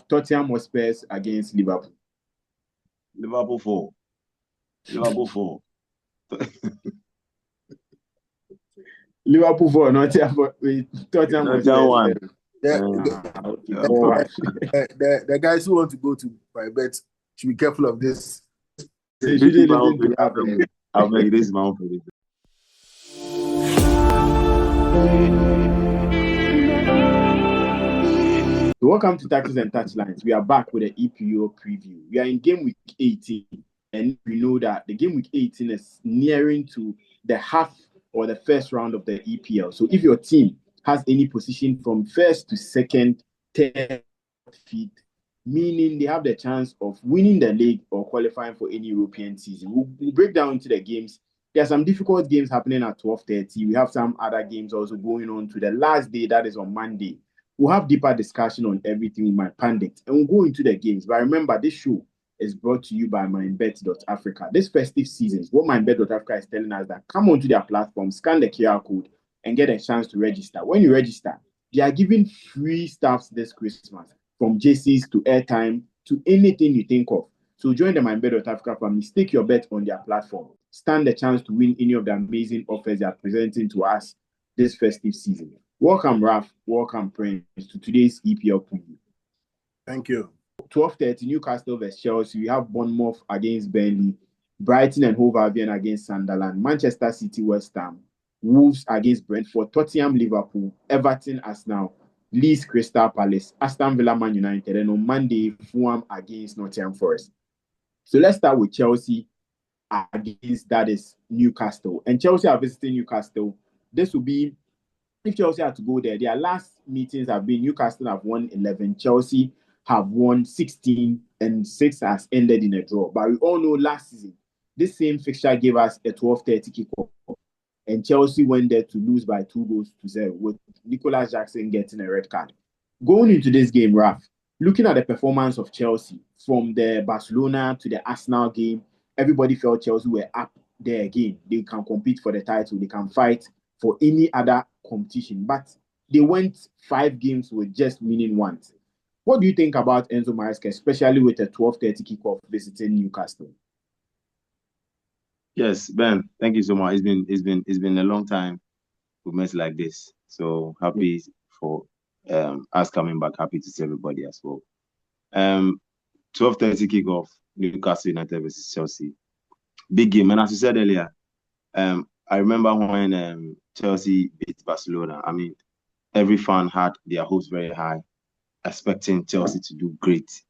Tottenham Hotspurs against Liverpool. Liverpool 4. Liverpool 4. Liverpool 4, not Tottenham Hotspurs. 1. The guys who want to go to private should be careful of this. They shouldn't listen to that. I'll make this my own prediction. Welcome to Taxes and Touchlines. We are back with the EPL preview. We are in game week 18, and we know that the game week 18 is nearing to the half or the first round of the EPL. So if your team has any position from first to second, third, fifth, meaning they have the chance of winning the league or qualifying for any European season. We'll break down into the games. There are some difficult games happening at 12:30. We have some other games also going on to the last day, that is on Monday. We'll have deeper discussion on everything with my pundit, and we'll go into the games. But remember, this show is brought to you by MindBet.Africa. This festive season, what MindBet.Africa is telling us that come onto their platform, scan the QR code, and get a chance to register. When you register, they are giving free stuffs this Christmas, from jerseys to airtime to anything you think of. So join the MindBet.Africa family, stake your bet on their platform, stand the chance to win any of the amazing offers they are presenting to us this festive season. Welcome, Raf. Welcome, Prince, to today's EPL preview. Thank you. 12:30, Newcastle vs Chelsea. We have Bournemouth against Burnley, Brighton and Hove Albion against Sunderland, Manchester City, West Ham, Wolves against Brentford, Tottenham, Liverpool, Everton, Arsenal, Leeds, Crystal Palace, Aston Villa, Man United, and on Monday, Fulham against Nottingham Forest. So let's start with Chelsea against, that is, Newcastle. And Chelsea are visiting Newcastle. This will be, if Chelsea had to go there, their last meetings have been Newcastle have won 11, Chelsea have won 16, and 6 has ended in a draw. But we all know last season, this same fixture gave us a 12:30 kickoff, and Chelsea went there to lose by 2-0, with Nicholas Jackson getting a red card. Going into this game, Raf, looking at the performance of Chelsea from the Barcelona to the Arsenal game, everybody felt Chelsea were up there again. They can compete for the title, they can fight for any other competition, but they went 5 games with just winning once. What do you think about Enzo Maresca, especially with a 12:30 kickoff visiting Newcastle? Yes, Ben, thank you so much. It's been a long time we met like this. So happy for us coming back. Happy to see everybody as well. 12:30 kickoff, Newcastle United versus Chelsea. Big game. And as you said earlier, I remember when Chelsea beat Barcelona. I mean, every fan had their hopes very high, expecting Chelsea to do great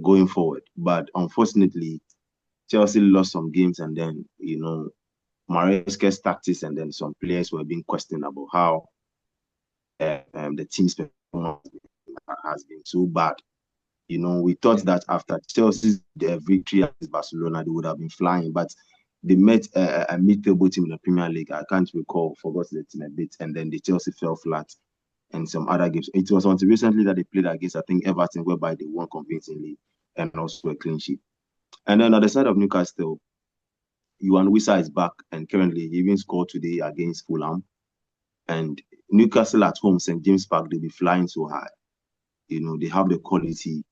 going forward. But unfortunately, Chelsea lost some games, and then, you know, Maresca's tactics, and then some players were being questioned about how the team's performance has been so bad. You know, we thought that after Chelsea's victory against Barcelona, they would have been flying, but they met a mid-table team in the Premier League. I can't recall, forgot the team a bit, and then the Chelsea fell flat and some other games. It was until recently that they played against, I think, Everton, whereby they won convincingly and also a clean sheet. And then on the side of Newcastle, Yohan Wissa is back, and currently he even scored today against Fulham. And Newcastle at home, St. James Park, they'll be flying so high. You know, they have the quality.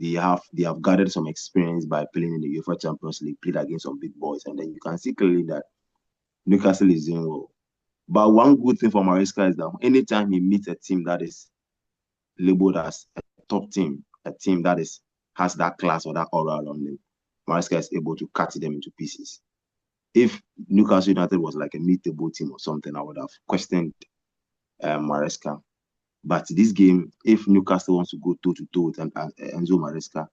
They have gathered some experience by playing in the UEFA Champions League, played against some big boys, and then you can see clearly that Newcastle is doing well. But one good thing for Maresca is that anytime he meets a team that is labeled as a top team, a team that has that class or that aura around them, Maresca is able to cut them into pieces. If Newcastle United was like a mid-table team or something, I would have questioned Maresca. But this game, if Newcastle wants to go toe-to-toe with Enzo Maresca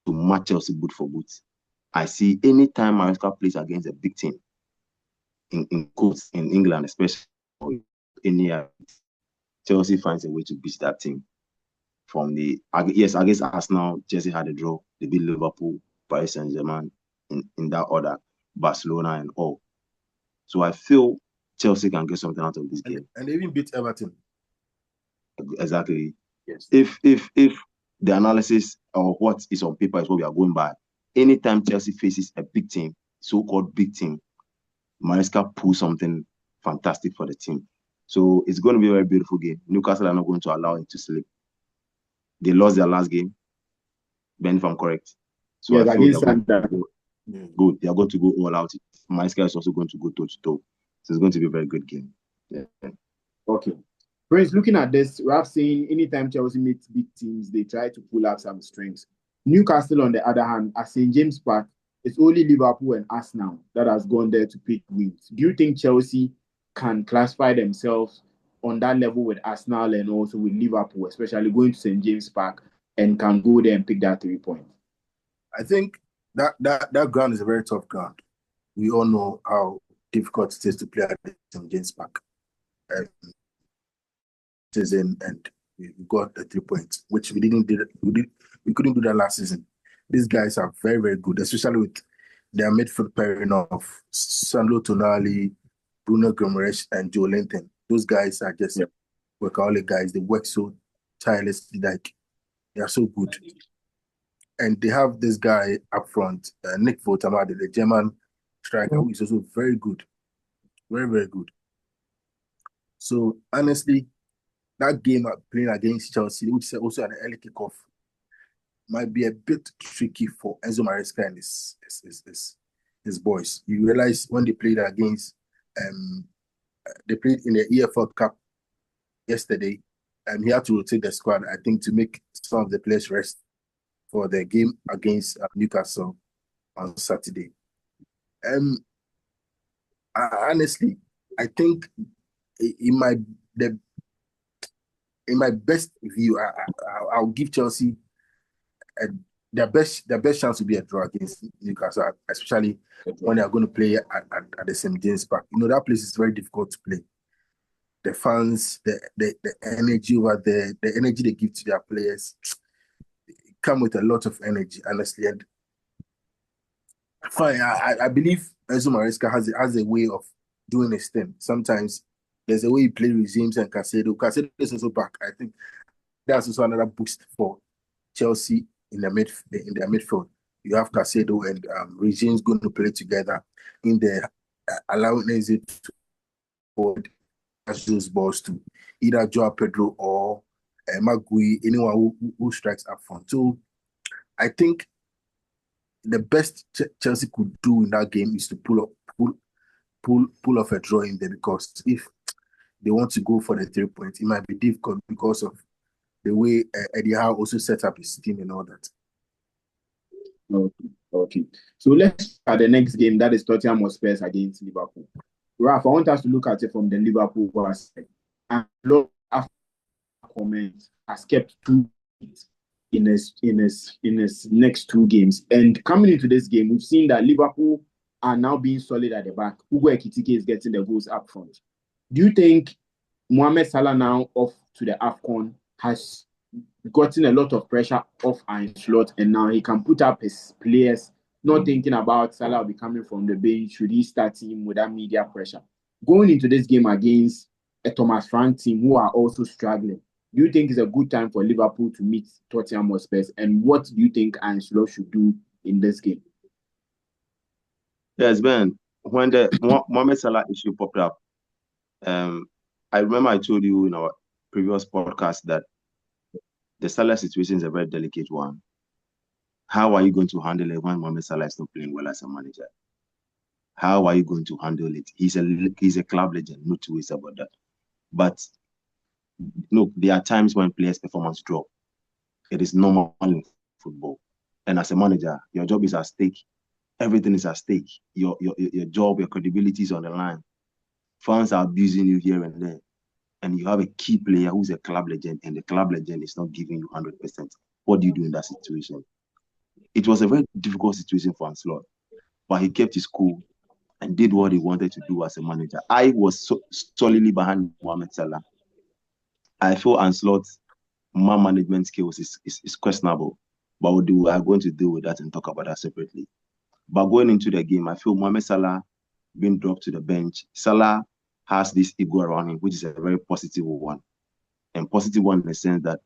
to match Chelsea boot for boot, I see anytime Maresca plays against a big team, in England especially, or any Chelsea finds a way to beat that team. Against Arsenal, Chelsea had a draw. They beat Liverpool, Paris Saint-Germain, in that order, Barcelona and all. So I feel Chelsea can get something out of this game. And they even beat Everton. Exactly. Yes. If the analysis or what is on paper is what we are going by, anytime Chelsea faces a big team, so-called big team, Maresca pulls something fantastic for the team. So it's going to be a very beautiful game. Newcastle are not going to allow it to slip. They lost their last game. Ben, if I'm correct. So yes, I feel against Sunderland. Good. They are going to go all out. Maesca is also going to go toe to toe. So it's going to be a very good game. Yeah. Okay. Friends, looking at this, we have seen anytime Chelsea meets big teams, they try to pull out some strengths. Newcastle, on the other hand, at St. James Park, it's only Liverpool and Arsenal that has gone there to pick wins. Do you think Chelsea can classify themselves on that level with Arsenal and also with Liverpool, especially going to St. James Park, and can go there and pick that 3 points? I think that ground is a very tough ground. We all know how difficult it is to play at St. James Park. Season, and we got the 3 points, which we couldn't do that last season. These guys are very, very good, especially with their midfield pairing of Sandro Tonali, Bruno Guimaraes, and Joe Linton. Those guys are just workaholic guys. They work so tirelessly, like they are so good. And they have this guy up front, Nick Votamade, the German striker, who is also very good. Very, very good. So honestly, that game playing against Chelsea, which is also an early kickoff, might be a bit tricky for Enzo Maresca and his boys. You realize when they played against, they played in the EFL Cup yesterday, and he had to rotate the squad, I think, to make some of the players rest for the game against Newcastle on Saturday. Honestly, I think in my best view, I'll give Chelsea their best chance to be a draw against Newcastle, especially when they are going to play at the St. James Park. You know, that place is very difficult to play. The fans, the energy over there, the energy they give to their players, come with a lot of energy, honestly. And fine, I believe Enzo Maresca has a way of doing his thing. Sometimes there's a way he plays with James and Caicedo. Caicedo is also back. I think that's also another boost for Chelsea in their midfield. You have Caicedo and James going to play together in the allowing Enzo to forward those balls to either Joao Pedro or Magui, anyone who strikes up front. So I think the best Chelsea could do in that game is to pull off a draw in there, because if they want to go for the 3 points, it might be difficult because of the way Eddie Howe also set up his team and all that. Okay. So let's look at the next game, that is Tottenham Hotspur against Liverpool. Ralph, I want us to look at it from the Liverpool aspect. And Lord, after comment, has kept 2 points in his next 2 games. And coming into this game, we've seen that Liverpool are now being solid at the back. Ugo Ekitike is getting the goals up front. Do you think Mohamed Salah, now off to the AFCON, has gotten a lot of pressure off Arne Slot, and now he can put up his players, not thinking about Salah will be coming from the bench, should he start him without media pressure? Going into this game against a Thomas Frank team who are also struggling, do you think it's a good time for Liverpool to meet Tottenham Hotspur? And what do you think Arne Slot should do in this game? Yes, Ben. When the Mohamed Salah issue popped up, I remember I told you in our previous podcast that the Salah situation is a very delicate one. How are you going to handle it when Mohamed Salah is not playing well as a manager? How are you going to handle it? He's a club legend, no two ways about that. But look, there are times when players' performance drop. It is normal in football. And as a manager, your job is at stake. Everything is at stake. Your job, your credibility is on the line. Fans are abusing you here and there. And you have a key player who's a club legend, and the club legend is not giving you 100%. What do you do in that situation? It was a very difficult situation for Arne Slot, but he kept his cool and did what he wanted to do as a manager. I was solidly behind Mohamed Salah. I feel Arne Slot's man management skills is questionable, but we are going to deal with that and talk about that separately. But going into the game, I feel Mohamed Salah being dropped to the bench. Salah has this ego around him, which is a very positive one. And positive one in the sense that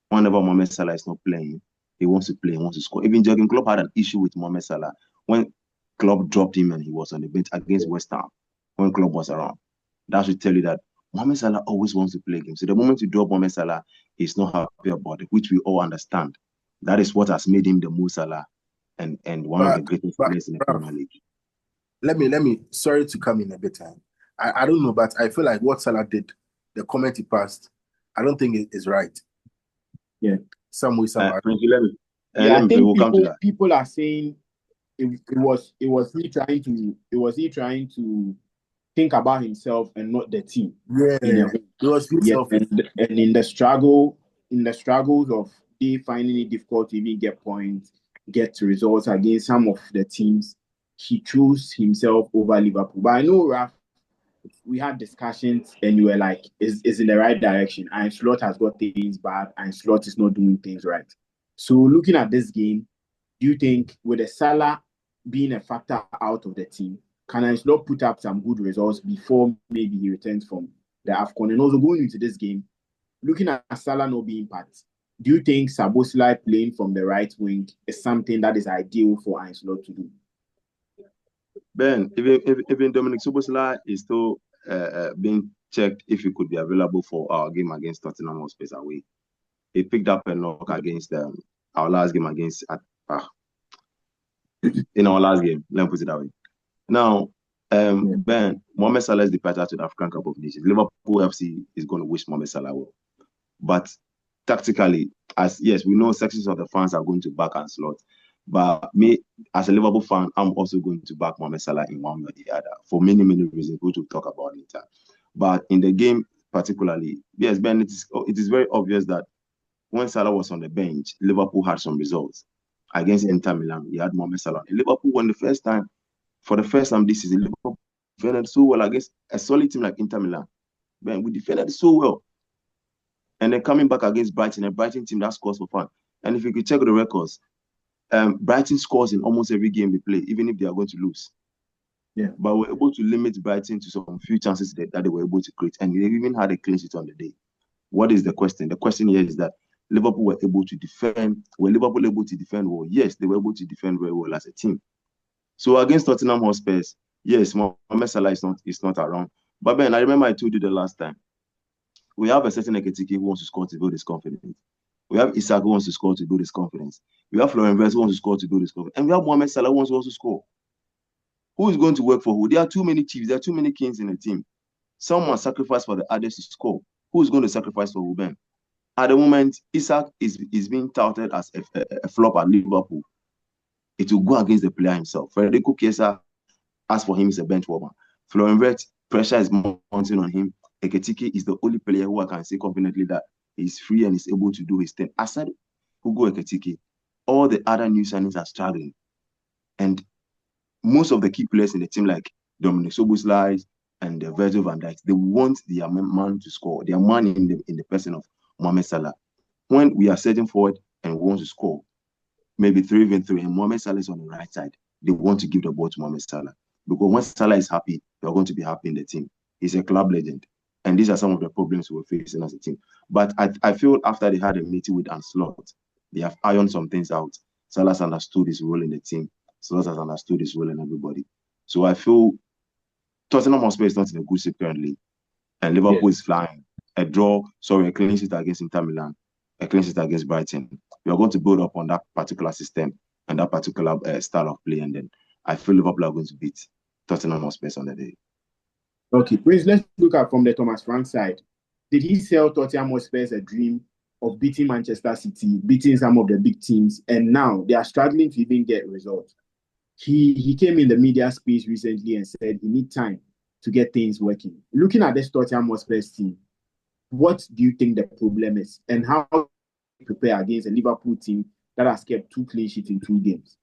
whenever Mohamed Salah is not playing, he wants to play, he wants to score. Even Jurgen Klopp had an issue with Mohamed Salah when Klopp dropped him and he was on the bench against West Ham when Klopp was around. That should tell you that Mohamed Salah always wants to play games. So the moment you drop Mohamed Salah, he's not happy about it, which we all understand. That is what has made him the Mo Salah and one of the greatest players in the Premier League. Let me, sorry to come in a bit. I don't know, but I feel like what Salah did, the comment he passed, I don't think it is right. Yeah. Some way, somehow. I think people are saying it was he trying to think about himself and not the team. Yeah, it was himself. And in the struggles of they finding it difficult to even get points, get results against some of the teams, he chose himself over Liverpool. But I know, Raf, we had discussions and you were like, is in the right direction. And Slot has got things bad and Slot is not doing things right. So looking at this game, do you think with the Salah being a factor out of the team, can Slot put up some good results before maybe he returns from the AFCON? And also going into this game, looking at Salah not being part, do you think Szoboszlai playing from the right wing is something that is ideal for Slot to do? Ben, even Dominic Szoboszlai is still being checked if he could be available for our game against Tottenham Hotspur away. He picked up a knock against our last game against in our last game. Let me put it that way. Now, Ben, Mohamed Salah's departure to the African Cup of Nations. Liverpool FC is going to wish Mohamed Salah well, but tactically, we know sections of the fans are going to back Slot. But me, as a Liverpool fan, I'm also going to back Mohamed Salah in one way or the other for many, many reasons, which we'll talk about later. But in the game particularly, yes, Ben, it is very obvious that when Salah was on the bench, Liverpool had some results. Against Inter Milan, he had Mohamed Salah. Liverpool won for the first time this season, Liverpool defended so well against a solid team like Inter Milan. Ben, we defended so well. And then coming back against Brighton, a Brighton team that scores for fun. And if you could check the records, Brighton scores in almost every game they play, even if they are going to lose. Yeah. But we're able to limit Brighton to some few chances that they were able to create. And they even had a clean sheet on the day. What is the question? The question here is that Liverpool were able to defend. Were Liverpool able to defend well? Yes, they were able to defend very well as a team. So against Tottenham Hotspur, yes, Mohamed Salah is not around. But Ben, I remember I told you the last time. We have a certain Ekitike who wants to score to build his confidence. We have Isak who wants to score to build his confidence. We have Florian Wirtz who wants to score to build his confidence. And we have Mohamed Salah who wants to also score. Who is going to work for who? There are too many chiefs. There are too many kings in the team. Some must sacrifice for the others to score. Who is going to sacrifice for who, Ben? At the moment, Isak is being touted as a flop at Liverpool. It will go against the player himself. Federico Chiesa, as for him, is a bench warmer. Florian Wirtz, pressure is mounting on him. Ekitike is the only player who I can say confidently that he's free and is able to do his thing. Aside Hugo Ekitike, all the other new signings are struggling. And most of the key players in the team, like Dominic Szoboszlai and Virgil van Dijk, they want their man to score. Their man in the person of Mohamed Salah. When we are setting forward and we want to score, maybe 3v3, and Mohamed Salah is on the right side, they want to give the ball to Mohamed Salah. Because when Salah is happy, you're going to be happy in the team. He's a club legend. And these are some of the problems we're facing as a team. But I feel after they had a meeting with Slot, they have ironed some things out. Salah's understood his role in the team. Slot has understood his role in everybody. So I feel Tottenham Hotspur is not in a good shape currently. And Liverpool is flying. A clean sheet against Inter Milan, a clean sheet against Brighton. We are going to build up on that particular system and that particular style of play. And then I feel Liverpool are going to beat Tottenham Hotspur on the day. Okay, Prince, let's look at from the Thomas Frank side. Did he sell Tottenham Hotspur a dream of beating Manchester City, beating some of the big teams, and now they are struggling to even get results? He came in the media space recently and said he needs time to get things working. Looking at this Tottenham Hotspur team, what do you think the problem is, and how do you prepare against a Liverpool team that has kept 2 clean sheets in 2 games?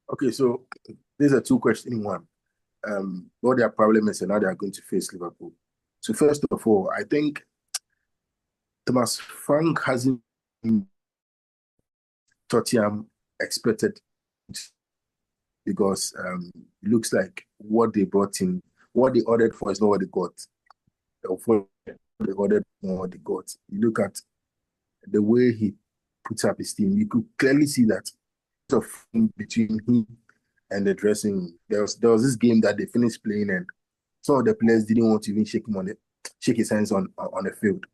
Okay, so there's a 2 question in one. What their problem is and how they are going to face Liverpool. So first of all, I think Thomas Frank hasn't Tottenham expected, because it looks like what they brought in, what they ordered for is not what they got. What they ordered for what they got. You look at the way he puts up his team, you could clearly see that between him and the dressing room. There was this game that they finished playing, and some of the players didn't want to even shake his hands on the field.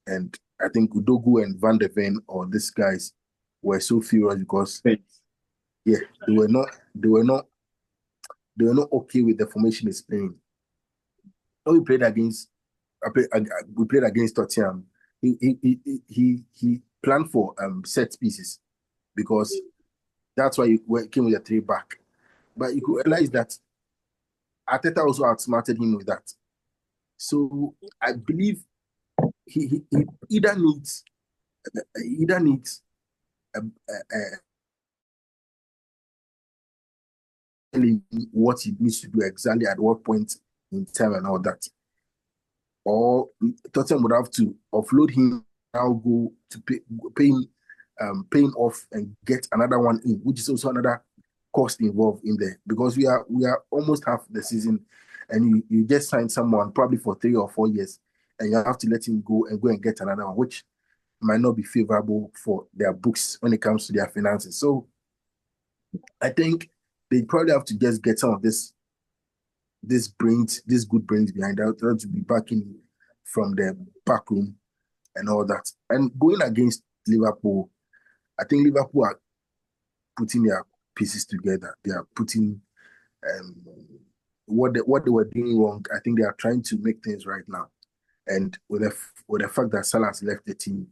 And I think Udogu and Van de Ven or these guys were so furious because yeah, they were not okay with the formation he's playing. When we played against Tottenham, he planned for set pieces because that's why he came with a 3-back. But you could realize that Arteta also outsmarted him with that. So I believe he either needs what he needs to do exactly at what point in time and all that, or Tottenham would have to offload him, now go to pay him off and get another one in, which is also another cost involved in there, because we are almost half the season, and you just signed someone probably for 3 or 4 years, and you have to let him go and get another one, which might not be favorable for their books when it comes to their finances. So I think they probably have to just get some of these good brains behind that to be backing from the back room and all that. And going against Liverpool, I think Liverpool are putting their pieces together. They are putting what they were doing wrong. I think they are trying to make things right now. And with the fact that Salah has left the team,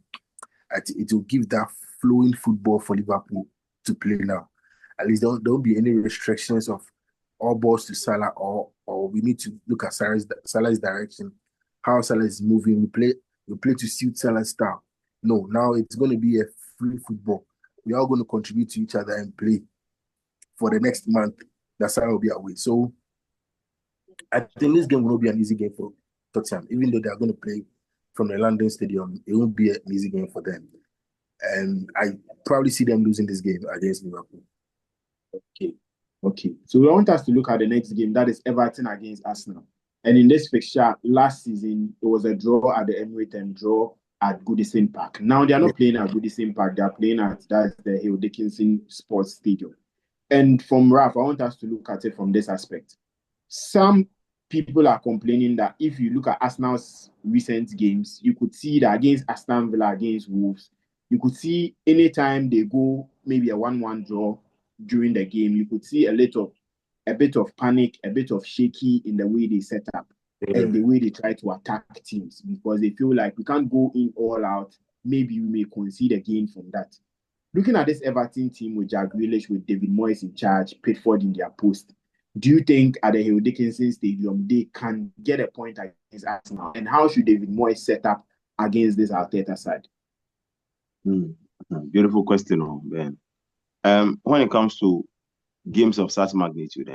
it will give that flowing football for Liverpool to play now. At least there won't be any restrictions of all balls to Salah, or we need to look at Salah's direction, how Salah is moving. We play to suit Salah's style. No, now it's going to be a free football. We're all going to contribute to each other and play for the next month that Salah will be away. So I think this game will not be an easy game for Tottenham, even though they are going to play from the London Stadium. It won't be an easy game for them, and I probably see them losing this game against Liverpool. Okay. So we want us to look at the next game, that is Everton against Arsenal. And in this fixture, last season, it was a draw at the Emirates and draw at Goodison Park. Now they are not playing at Goodison Park, they are playing at the Hill Dickinson Sports Stadium. And from Raf, I want us to look at it from this aspect. Some people are complaining that if you look at Arsenal's recent games, you could see that against Aston Villa, against Wolves, you could see anytime they go maybe a 1-1 draw during the game, you could see a bit of panic, a bit of shaky in the way they set up and the way they try to attack teams, because they feel like we can't go in all out. Maybe we may concede again from that. Looking at this Everton team with Jack Grealish, with David Moyes in charge, Pickford in their post, do you think at the Hill Dickinson Stadium they can get a point against Arsenal? And how should David Moyes set up against this Arteta side? Beautiful question, Ben. When it comes to games of such magnitude,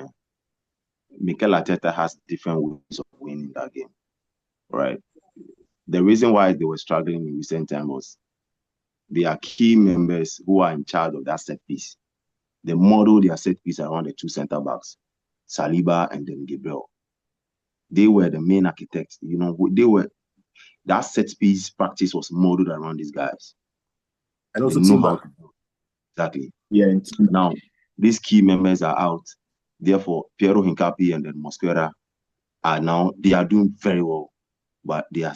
Mikel Arteta has different ways of winning that game, right? The reason why they were struggling in recent times was their key members who are in charge of that set piece. They model their set piece around the 2 center backs, Saliba and then Gabriel. They were the main architects. That set piece practice was modeled around these guys. And also Timber. Exactly. Yeah. Now, these key members are out. Therefore, Piero Hincapié and then Mosquera they are doing very well, but they are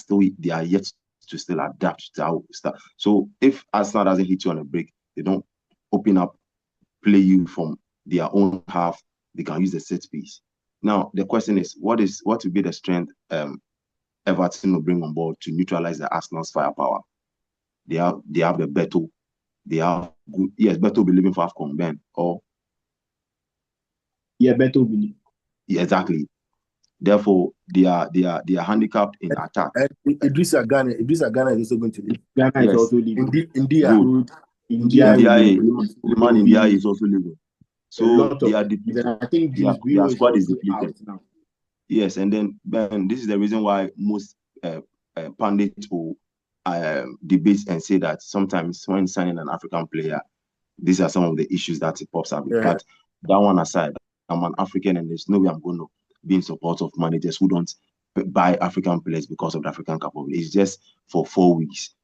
yet to still adapt to our stuff. So if Arsenal doesn't hit you on a break, they don't open up, play you from their own half, they can use the set piece. Now, the question is, what will be the strength Everton will bring on board to neutralize the Arsenal's firepower? They have the Beto. They have good. Yes, Beto will be leaving for AFCON, Ben. Beto will be. Yeah, exactly. Therefore, they are handicapped in attack. Idrissa Gana is also going to leave. Ghana is also leaving. India is also leaving. So they are depleted. I think their squad is depleted now. Yes, and then Ben, this is the reason why most pundits will debate and say that sometimes when signing an African player, these are some of the issues that it pops up. Yeah. But that one aside, I'm an African, and there's no way I'm going to be in support of managers who don't buy African players because of the African Cup of It's just for 4 weeks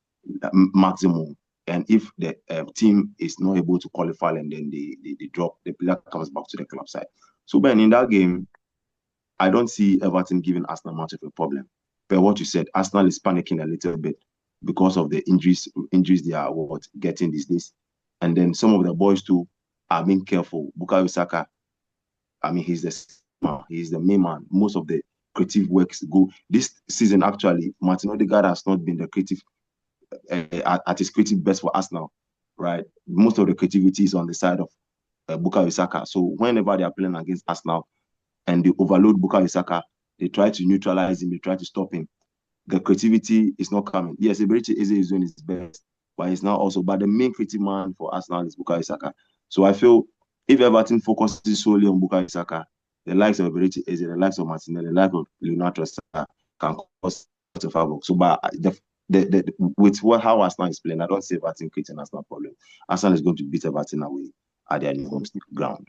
maximum. And if the team is not able to qualify and then they drop, the player comes back to the club side. So, Ben, in that game, I don't see Everton giving Arsenal much of a problem. But what you said, Arsenal is panicking a little bit because of the injuries they are getting these days. And then some of the boys too are being careful. Bukayo Saka, I mean, he's the main man. Most of the creative works go this season. Actually, Martin Odegaard has not been the creative at his creative best for us now, right? Most of the creativity is on the side of Bukayo Saka. So whenever they are playing against us now and they overload Bukayo Saka, they try to neutralize him, they try to stop him. The creativity is not coming. Yes, Eberechi Eze is doing his best, but he's now also. But the main creative man for us now is Bukayo Saka. So I feel if Everton focuses solely on Bukayo Saka, the likes of Eberechi Eze, the likes of Martinelli, the likes of Leonardo Trossard can cause a foul. So, but how Arsenal is playing, I don't see Everton creating Arsenal problem. Arsenal is going to beat Everton away at their new home ground.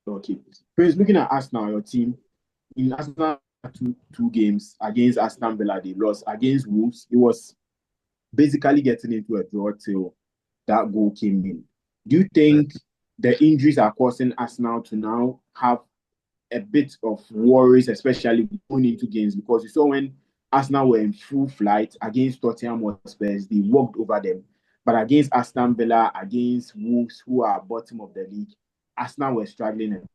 Okay. Prince, looking at Arsenal, your team, in Arsenal two games against Aston Villa, they lost. Against Wolves, it was basically getting into a draw till that goal came in. Do you think the injuries are causing Arsenal to now have a bit of worries, especially going into games? Because you saw when Arsenal were in full flight against Tottenham or Spurs, they walked over them. But against Aston Villa, against Wolves, who are bottom of the league, Arsenal were struggling. And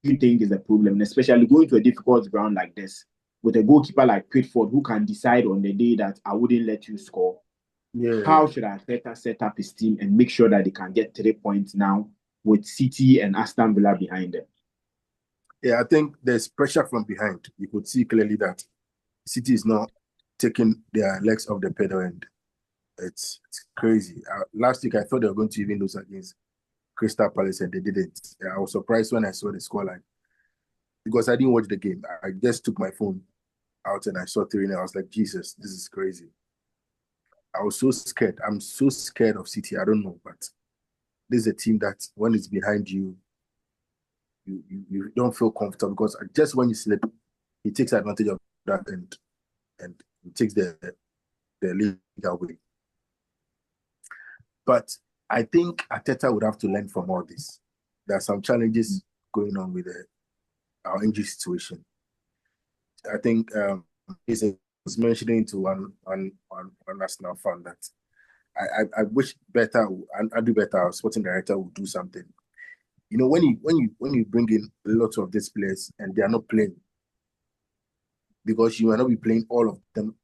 you think is a problem, and especially going to a difficult ground like this with a goalkeeper like Pickford who can decide on the day that I wouldn't let you score. Yeah. How should Arteta set up his team and make sure that they can get 3 points now with City and Aston Villa behind them? Yeah, I think there's pressure from behind. You could see clearly that City is not taking their legs off the pedal, and it's crazy. Last week I thought they were going to even lose against Crystal Palace, and they didn't. I was surprised when I saw the scoreline because I didn't watch the game. I just took my phone out and I saw 3-0. I was like, Jesus, this is crazy. I was so scared. I'm so scared of City. I don't know, but this is a team that when it's behind you, you don't feel comfortable because just when you slip, he takes advantage of that and he takes the league away. But I think Arteta would have to learn from all this. There are some challenges going on with our injury situation. I think he was mentioning to one Arsenal fan that I wish better and I do better. Our sporting director would do something. You know, when you bring in lots of these players and they are not playing, because you will not be playing all of them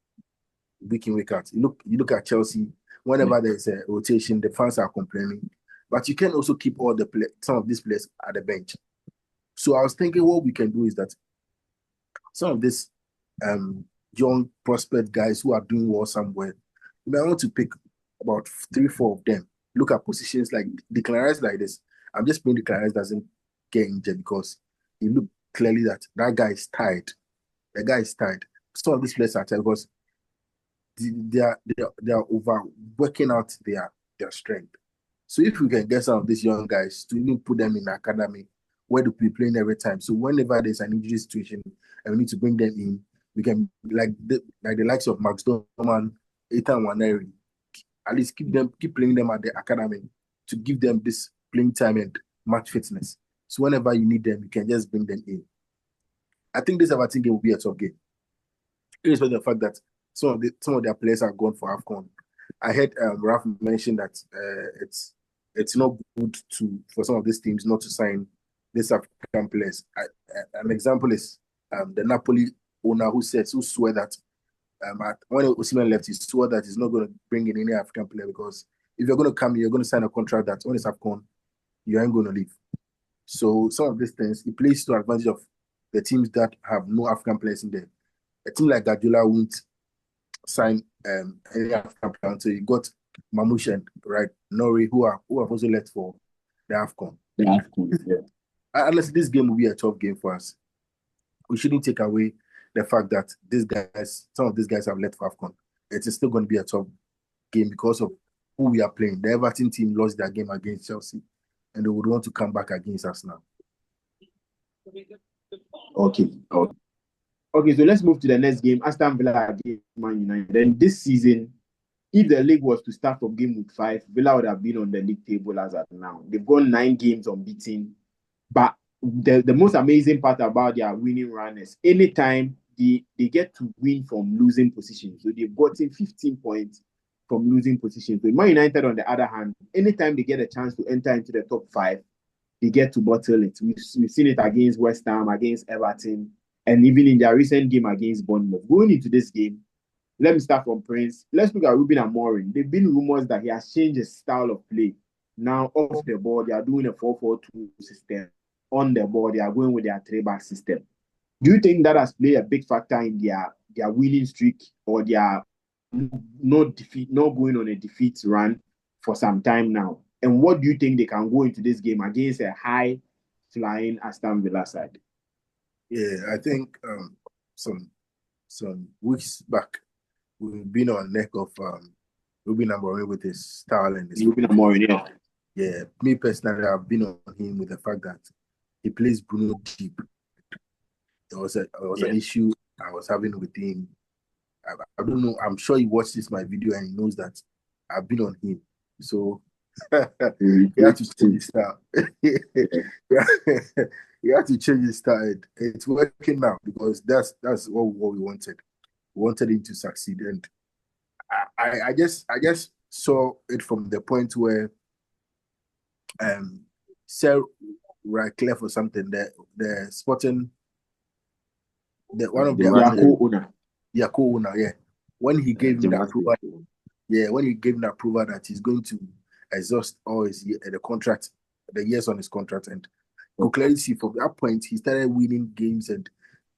week in, week out. You look at Chelsea. Whenever there's a rotation, the fans are complaining. But you can also keep some of these players at the bench. So I was thinking what we can do is that some of these young prospect guys who are doing well somewhere, you may want to pick about 3-4 of them. Look at positions like Declan Rice like this. I'm just praying Declan Rice doesn't get injured because you look clearly that guy is tired. The guy is tired. Some of these players are tired because they are over working out their strength. So if we can get some of these young guys to even put them in the academy where they'll be playing every time. So whenever there's an injury situation and we need to bring them in, we can like the likes of Max Dorman, Ethan Waneri, at least keep playing them at the academy to give them this playing time and match fitness. So whenever you need them, you can just bring them in. I think this Everton game will be a tough game. Irrespective of the fact that some of their players are gone for AFCON. I heard Ralph mention that it's not good for some of these teams not to sign these African players. An example is the Napoli owner who swore that when Osimhen left, he swore that he's not going to bring in any African player because if you're going to come, you're going to sign a contract that when it's AFCON, you ain't going to leave. So some of these things, he plays to advantage of the teams that have no African players in there. A team like Guardiola won't sign any African player until you got Mamouche, right, Norrie, who have also left for the AFCON. Yeah. Unless this game will be a tough game for us, we shouldn't take away the fact that some of these guys have left for AFCON. It is still going to be a tough game because of who we are playing. The Everton team lost their game against Chelsea, and they would want to come back against us now. Okay, so let's move to the next game. Aston Villa against Man United. Then this season, if the league was to start from game week 5, Villa would have been on the league table as at now. They've gone 9 games unbeaten. But the most amazing part about their winning run is anytime they get to win from losing positions. So they've gotten 15 points from losing position. So Man United, on the other hand, anytime they get a chance to enter into the top 5, they get to bottle it. We've seen it against West Ham, against Everton, and even in their recent game against Bournemouth. Going into this game, let me start from Prince. Let's look at Ruben Amorim. There have been rumors that he has changed his style of play. Now, off the ball, they are doing a 4-4-2 system. On the ball, they are going with their 3-back system. Do you think that has played a big factor in their winning streak, or their not going on a defeat run for some time now? And what do you think they can go into this game against a high-flying Aston Villa side? Yeah, I think some weeks back, we've been on neck of Ruben Amorim with his style and his Ruben Amorim, yeah. Yeah, me personally, I've been on him with the fact that he plays Bruno deep. It was an issue I was having with him. I don't know. I'm sure he watches my video and he knows that I've been on him. So he had to change his style. He had to change his style. It's working now because that's what we wanted. We wanted him to succeed, and I just saw it from the point where Sir Radcliffe or something, the Sporting, one of the co-owner. Yeah, co-owner, yeah. When he gave him that approval, that he's going to exhaust all his the years on his contract, and you clearly see from that point he started winning games and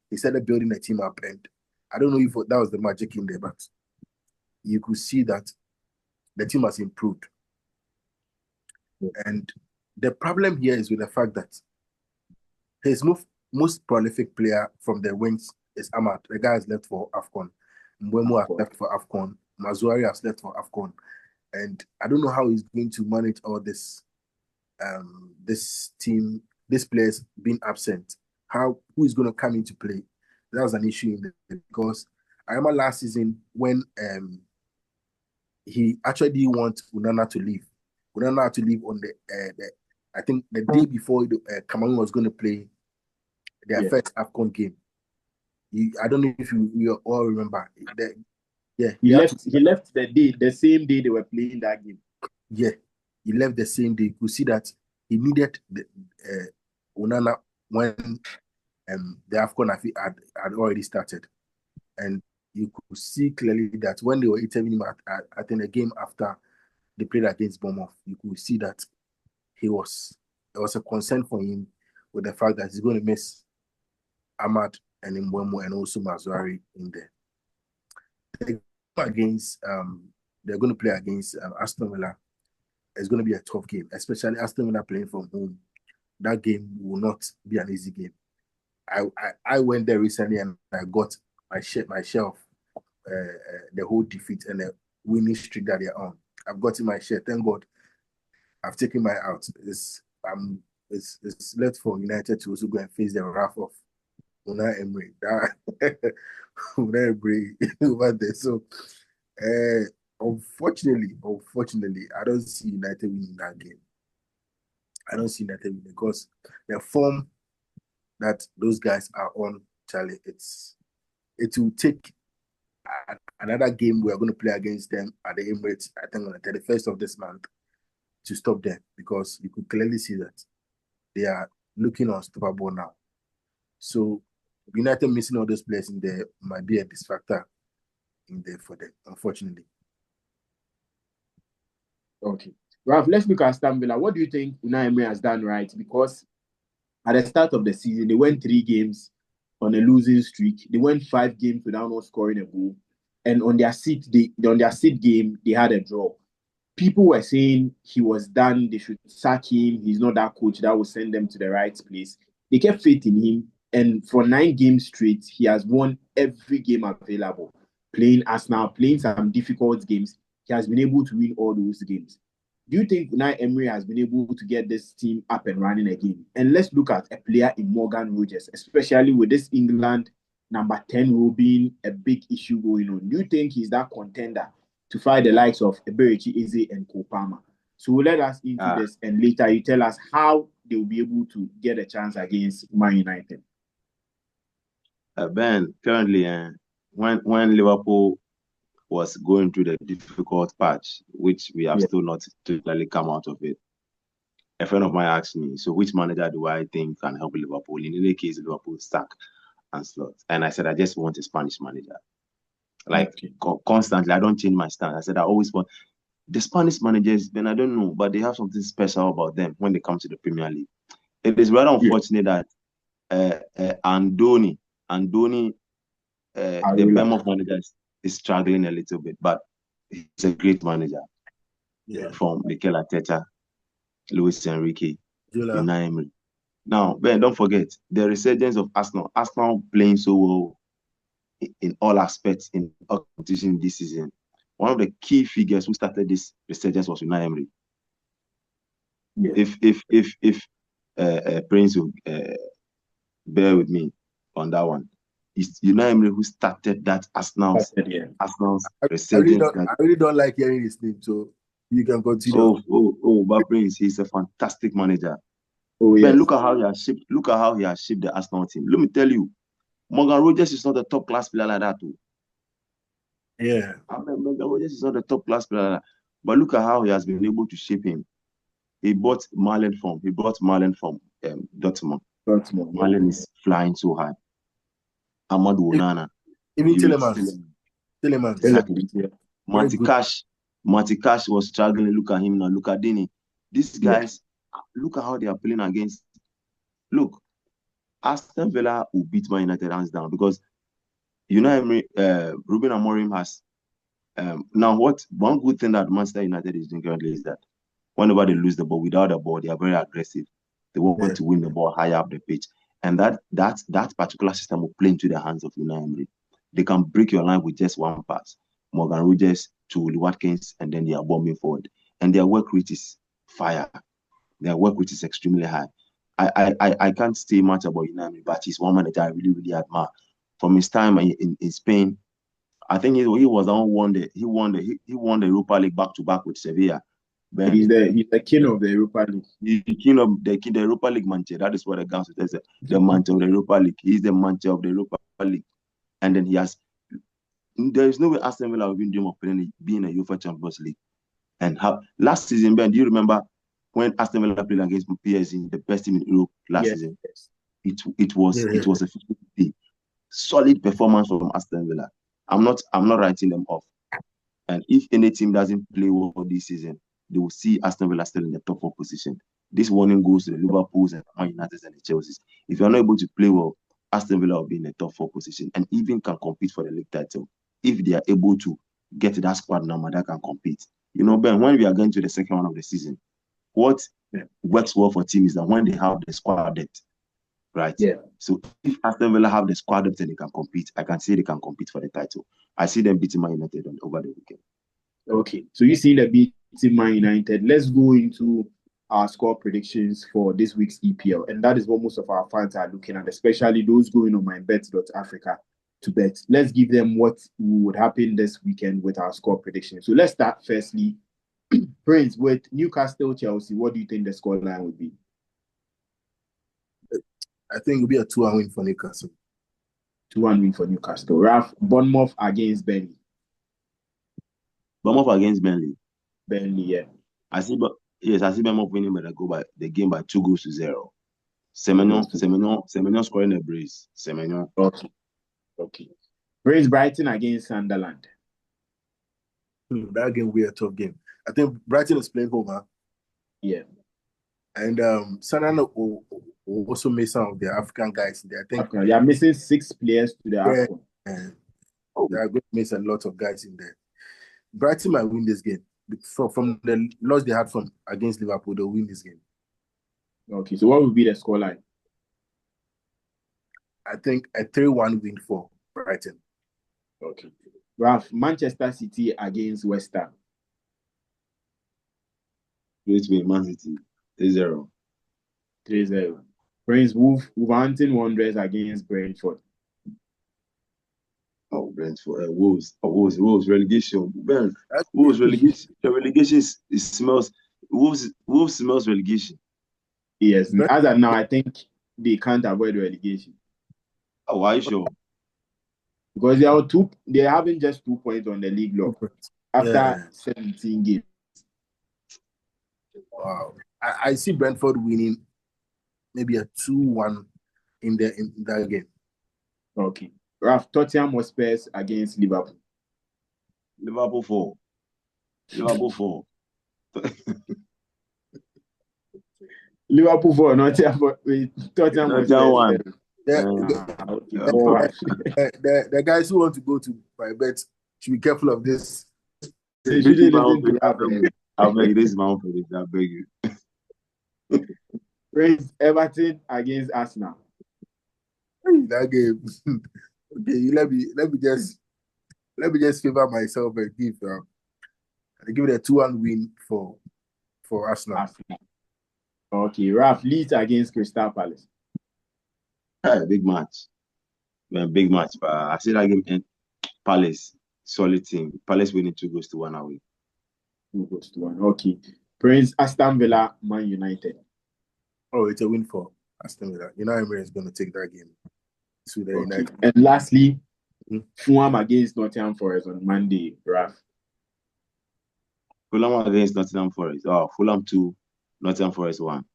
he started building a team up. And I don't know if that was the magic in there, but you could see that the team has improved. And the problem here is with the fact that his most prolific player from the wings is Ahmad. The guy has left for AFCON. Mbeumo has left for AFCON. Mazuari has left for AFCON. And I don't know how he's going to manage all this team, these players being absent. Who is going to come into play? That was an issue because I remember last season when he actually didn't want Unana to leave. Unana had to leave on I think the day before Cameroon was going to play their first AFCON game. I don't know if you all remember. He left the same day they were playing that game. Yeah, he left the same day. You could see that he needed Onana when the AFCON had already started. And you could see clearly that when they were interviewing him at the game after they played against Bournemouth, you could see that there was a concern for him with the fact that he's going to miss Ahmad and Mbeumo and also Mazuari in there. They're going to play against Aston Villa. It's going to be a tough game, especially Aston Villa playing from home. That game will not be an easy game. I went there recently and I got my share of the whole defeat and the winning streak that they're on. I've gotten my share. Thank God. I've taken my out. It's left for United to also go and face the wrath of UNAI EMERY. UNAI EMERY over there. So unfortunately, I don't see United winning that game. I don't see United winning because the form that those guys are on, Charlie, it will take another game we are going to play against them at the Emirates, I think on the 31st of this month, to stop them, because you could clearly see that they are looking unstoppable now. So United missing all those players in there might be a disfactor in there for them, unfortunately. Okay. Ralph, let's look at Aston Villa. What do you think UNAI EMERY has done right? Because at the start of the season, they went 3 games on a losing streak. They went 5 games without not scoring a goal. And on their seat game, they had a draw. People were saying he was done. They should sack him. He's not that coach that will send them to the right place. They kept faith in him. And for 9 games straight, he has won every game available. Playing Arsenal, playing some difficult games, he has been able to win all those games. Do you think UNAI EMERY has been able to get this team up and running again? And let's look at a player in Morgan Rogers, especially with this England number 10 role being a big issue going on. Do you think he's that contender to fight the likes of Eberechi Eze and Kopama? So let us into this, and later you tell us how they will be able to get a chance against Man United. Ben, currently, when Liverpool was going through the difficult patch, which we have still not totally come out of it. A friend of mine asked me, so which manager do I think can help Liverpool? In any case, Liverpool stuck and slot. And I said, I just want a Spanish manager. Like constantly, I don't change my stance. I said, I always want the Spanish managers, then I don't know, but they have something special about them when they come to the Premier League. It is rather unfortunate that Andoni, the Bournemouth manager is struggling a little bit, but he's a great manager. From Mikel Arteta, Luis Enrique, Unai Emery. Now, Ben, don't forget the resurgence of Arsenal. Arsenal playing so well in all aspects in all competition this season. One of the key figures who started this resurgence was Unai Emery. If Prince will bear with me on that one, it's Unai Emery who started that Arsenal's resurgence. I really don't like hearing his name, so you can continue. But Prince, he's a fantastic manager. Ben, look at how he has shaped. Look at how he has shaped the Arsenal team. Let me tell you, Morgan Rogers is not a top class player like that, too. Yeah, Morgan Rogers is not a top class player, like that. But look at how he has been able to shape him. He brought Marlon from Dortmund. Marlon is flying so high. Amadou Onana. Even Tillemans. Exactly. Marty Cash was struggling. Look at him now. Look at Dini. These guys, look at how they are playing against. Look, Aston Villa will beat Man United hands down because Ruben Amorim has. Now, one good thing that Manchester United is doing currently is that whenever they lose the ball, without the ball, they are very aggressive. They want to win the ball higher up the pitch, and that particular system will play into the hands of Unai Emery. They can break your line with just one pass. Morgan Rogers to Watkins, and then they are bombing forward. And their work rate is fire. Their work rate is extremely high. I can't say much about Unai Emery, but he's one manager I really, really admire. From his time in Spain, I think he was the one who won the Europa League back to back with Sevilla. Ben, he's the king of the Europa League. He's the king of the Europa League mancha. That is what the guys say. The mancha of the Europa League. He's the mancha of the Europa League. And then there is no way Aston Villa have been dreaming of being a UEFA Champions League. And last season, Ben, do you remember when Aston Villa played against PSG, the best team in Europe last season? It was a 50-50 solid performance from Aston Villa. I'm not writing them off. And if any team doesn't play well this season, they will see Aston Villa still in the top 4 position. This warning goes to the Liverpools and Man United and the Chelseas. If you're not able to play well, Aston Villa will be in the top 4 position and even can compete for the league title if they are able to get that squad number that can compete. You know, Ben, when we are going to the second one of the season, what works well for teams is that when they have the squad depth, right? Yeah. So if Aston Villa have the squad depth and they can compete, I can say they can compete for the title. I see them beating Man United over the weekend. Okay, so you see the beating Man United. Let's go into our score predictions for this week's EPL, and that is what most of our fans are looking at, especially those going on mynbet.africa to bet. Let's give them what would happen this weekend with our score predictions. So let's start firstly, Prince, with Newcastle Chelsea. What do you think the scoreline would be? I think it will be a 2-1 win for Newcastle. 2-1 win for Newcastle. Ralph, Bournemouth against Burnley. Bournemouth against Burnley. Burnley, yeah. I see Bournemouth winning by the game by 2-0. Semenyo scoring a brace. Semenyo. Okay. Brace Brighton against Sunderland. That game will be a tough game. I think Brighton is playing home, huh? Yeah. And Sunderland will also miss some of their African guys in there. I think they are missing 6 players to the AFCON. They are going to miss a lot of guys in there. Brighton might win this game. From the loss they had against Liverpool, they'll win this game. Okay, so what would be the scoreline? I think a 3-1 win for Brighton. Okay. Ralph, Manchester City against West Ham. Great win, Man City. 3-0. 3-0. Prince, Wolverhampton Wanderers against Brentford. Oh, Brentford. Wolves relegation. Ben, Wolves relegation. The relegation smells. Wolves smells relegation. Yes. As of now, I think they can't avoid relegation. Oh, are you sure? because they're having just 2 points on the league log after 17 games. Wow. I see Brentford winning maybe a 2-1 in that game. Okay. Raf, Tottenham Hotspur against Liverpool. Liverpool 4. Liverpool 4. Liverpool 4, Tottenham Hotspur 1. The guys who want to go to my bet should be careful of this. They shouldn't listen to Raf. I'll beg this man for this. I beg you. Praise Everton against Arsenal. That game. Okay, let me just favor myself and give it a 2-1 win for Arsenal. Okay, Raf, Leeds against Crystal Palace. Big match. Big match. But I see that game in Palace. Solid team. Palace winning 2-1 away. 2-1. Okay. Prince Aston Villa, Man United. Oh, it's a win for Aston Villa. EMERY is going to take that game. Okay. And lastly, Fulham against Nottingham Forest on Monday, Raf. Fulham against Nottingham Forest. Oh, Fulham 2, Nottingham Forest 1.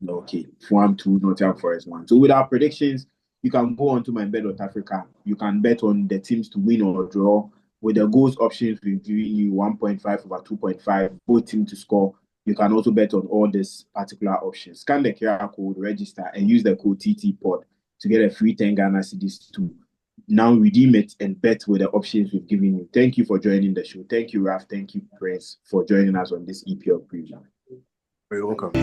Okay. Fulham 2, Nottingham Forest 1. So with our predictions, you can go on to my Bet.Africa. You can bet on the teams to win or draw. With the goals options, we've given you 1.5 over 2.5, both teams to score. You can also bet on all these particular options. Scan the QR code, register, and use the code TTPOD to get a free 10 Ghana cedis to now redeem it and bet with the options we've given you. Thank you for joining the show. Thank you, Raf. Thank you, Prince, for joining us on this EPL preview. You're welcome.